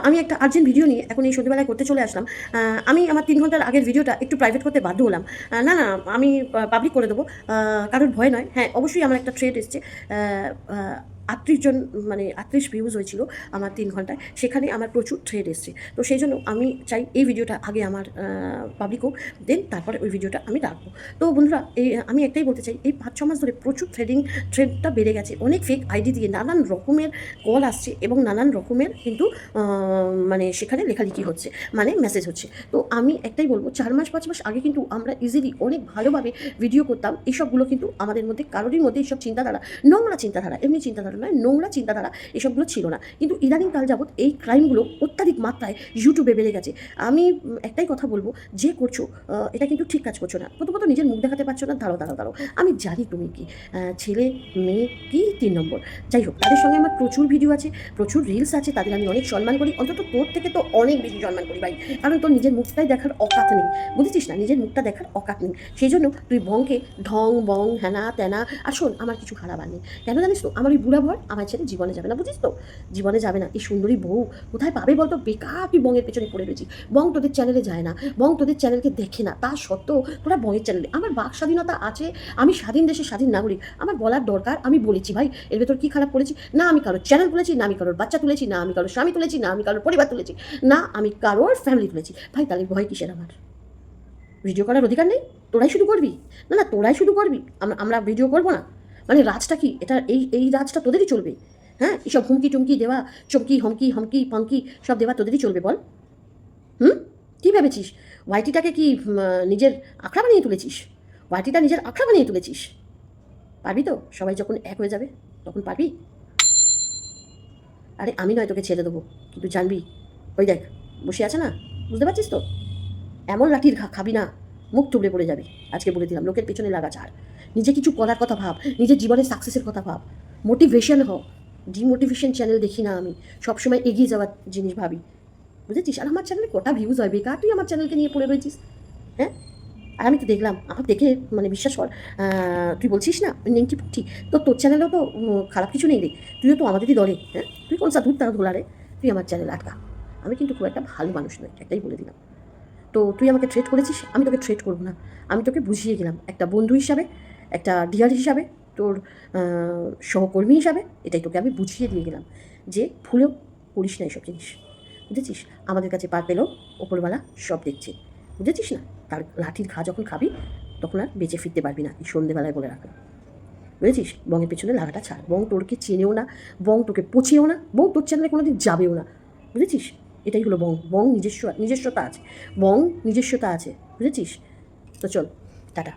আমি একটা urgent video নিয়ে এখন এই সন্ধ্যেবেলায় করতে চলে আসলাম। আমি আমার 3 ঘন্টার আগের ভিডিওটা একটু প্রাইভেট করতে বাধ্য হলাম। না, না, আমি পাবলিক করে দেবো। কারোর ভয় নয়। হ্যাঁ, অবশ্যই আমার একটা থ্রেড এসছে। আ আ ৩৮ জন, মানে ৩৮ ভিউজ হয়েছিল আমার 3 ঘন্টায়। সেখানে আমার প্রচুর থ্রেড এসছে। তো সেই জন্য আমি চাই এই ভিডিওটা আগে আমার পাবলিক হোক, দেন তারপরে ওই ভিডিওটা আমি রাখবো। তো বন্ধুরা, আমি একটাই বলতে চাই, এই ৫-৬ মাস ধরে প্রচুর থ্রেডটা বেড়ে গেছে। অনেক ফেক আইডি দিয়ে নানান রকমের কল আসছে এবং নানান রকমের কিন্তু মানে সেখানে লেখালেখি হচ্ছে, মানে মেসেজ হচ্ছে। তো আমি একটাই বলবো, 4 মাস 5 মাস আগে কিন্তু আমরা ইজিলি অনেক ভালোভাবে ভিডিও করতাম। এইসবগুলো কিন্তু আমাদের মধ্যে কারোরই মধ্যে এইসব চিন্তাধারা, নোংরা চিন্তাধারা, এমনি চিন্তাধারা নয়, নোংরা চিন্তাধারা এসবগুলো ছিল না। কিন্তু ইদানিংকাল যাবৎ এই ক্রাইমগুলো অত্যাধিক মাত্রায় ইউটিউবে বেড়ে গেছে। আমি একটাই কথা বলবো, যে করছো এটা কিন্তু ঠিক কাজ করছো না। প্রথমত নিজের মুখ দেখাতে পারছো না, দাঁড়াও। আমি জানি তুমি কি ছেলে, মেয়ে কি 3 নম্বর, যাই হোক, তাদের সঙ্গে আমার প্রচুর ভিডিও আছে, প্রচুর রিলস আছে, তাদের আমি অনেক সম্মান করি। অন্তত তোর থেকে তো অনেক বেশি সম্মান করি ভাই, কারণ তোর নিজের মুখটাই দেখার অকাত নেই, বুঝেছিস না? নিজের মুখটা দেখার অকাত নেই। সেই জন্য তুই বংকে ঢং বং হ্যানা ত্যানা। আর শোন, আমার কিছু খারাপ নেই, কেন জানিস তো? আমার ওই বুড়া ভর আমার ছেলে জীবনে যাবে না, বুঝিস তো? জীবনে যাবে না। এই সুন্দরী বউ কোথায় পাবে বলতো? বেকার তুই বংয়ের পেছনে পড়ে রয়েছি। বং তোদের চ্যানেলে যায় না, বং তোদের চ্যানেলকে দেখে না, তা সত্ত্বেও তোরা বংয়ের চ্যানেলে। আমার বাক স্বাধীনতা আছে, আমি স্বাধীন দেশের স্বাধীন নাগরিক, আমার বলার দরকার, আমি বলেছি ভাই। এর ভেতর কি খারাপ করেছি? না আমি কারোর চ্যানেল তুলেছি, না আমি কারোর বাচ্চা তুলেছি, না আমি কারোর স্বামী তুলেছি, না আমি কারোর পরিবার তুলেছি, না আমি কারোর ফ্যামিলি তুলেছি। ভাই তাহলে ভয় কিসের আমার? ভিডিও করার অধিকার নেই? তোরাই শুধু করবি? না, না, তোরাই শুধু করবি, আমরা ভিডিও করবো না? মানে রাজটা কি এটা? এই রাজটা তোদেরই চলবে? হ্যাঁ, এসব হুমকি টুমকি দেওয়া, চমকি হমকি হমকি পাঙ্কি সব দেওয়া তোদেরই চলবে বল? হুম? কী ভেবেছিস? ওয়াইটিটাকে কি নিজের আখড়া বানিয়ে তুলেছিস? ওয়াইটিটা নিজের আখড়া বানিয়ে তুলেছিস? পারবি তো? সবাই যখন এক হয়ে যাবে তখন পারবি? আরে আমি নয় তোকে ছেড়ে দেবো, কিন্তু জানবি, ওই দেখ বসে আছে না, বুঝতে পারছিস তো? এমন লাঠির খাবি না, মুখ থুবড়ে পড়ে যাবে। আজকে বলে দিলাম, লোকের পেছনে লাগা ছাড়, নিজে কিছু করার কথা ভাব, নিজের জীবনের সাকসেসের কথা ভাব, মোটিভেশন হ। ডিমোটিভেশন চ্যানেল দেখি না আমি, সবসময় এগিয়ে যাওয়ার জিনিস ভাবি, বুঝেছিস? আর আমার চ্যানেলে কটা ভিউজ হয়, বেকার তুই আমার চ্যানেলকে নিয়ে পড়ে রয়েছিস। হ্যাঁ, আর আমি তো দেখলাম, আমার দেখে মানে বিশ্বাস কর, তুই বলছিস না নেংটি পুঁটি, তোর চ্যানেলেও তো খারাপ কিছু নেই রে, তুইও তো আমাদেরই দলে। হ্যাঁ, তুই কোন সাধুর তারা ধোলা রে? তুই আমার চ্যানেল আটকা। আমি কিন্তু খুব একটা ভালো মানুষ নয়, একটাই বলে দিলাম। তো তুই আমাকে থ্রেট করেছিস, আমি তোকে থ্রেট করবো না। আমি তোকে বুঝিয়ে গেলাম একটা বন্ধু হিসাবে, একটা ডিয়ার হিসাবে, তোর সহকর্মী হিসাবে, এটাই তোকে আমি বুঝিয়ে দিয়ে গেলাম যে ভুলেও করিস না এসব জিনিস, বুঝেছিস? আমাদের কাছে পার পেলেও ওপরওয়ালা সব দেখছে, বুঝেছিস না? তার লাঠির ঘা যখন খাবি তখন আর বেঁচে ফিরতে পারবি না, এই সন্ধেবেলায় বলে রাখলাম, বুঝেছিস? বংয়ের পেছনে লাগাটা ছাড়, বং তোরকে চেনেও না, বং তোকে পচেও না, বং তোর চ্যানেলে কোনো দিন যাবেও না, বুঝেছিস? এটাই হলো বং। বং নিজস্বতা আছে, বং নিজস্বতা আছে, বুঝেছিস? তো চল, টাটা।